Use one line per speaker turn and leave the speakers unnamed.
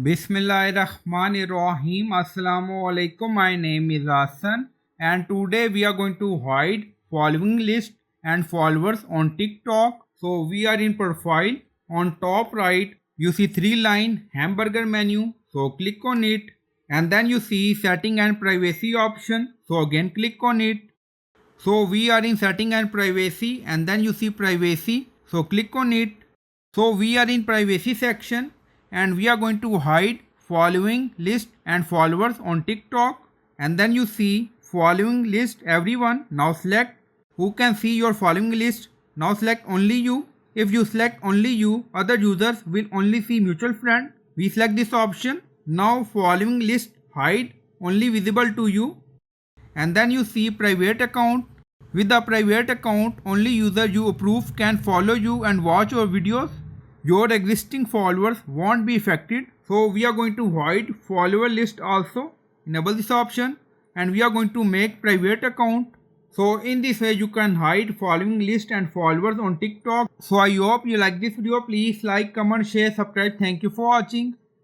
Bismillahirrahmanirrahim. Assalamu alaikum. My name is Hassan and today we are going to hide following list and followers on TikTok. So we are in profile. On top right you see 3-line hamburger menu. So click on it and then you see setting and privacy option. So again click on it. So we are in setting and privacy and then you see privacy. So click on it. So we are in privacy section and we are going to hide following list and followers on TikTok and then you see following list everyone. Now select who can see your following list. Now select only you. If you select only you, other users will only see mutual friend. We select this option. Now following list hide only visible to you and then you see private account. With the private account, only user you approve can follow you and watch your videos. Your existing followers won't be affected. So we are going to hide follower list also. Enable this option and we are going to make private account. So in this way you can hide following list and followers on TikTok. So I hope you like this video. Please like, comment, share, subscribe. Thank you for watching.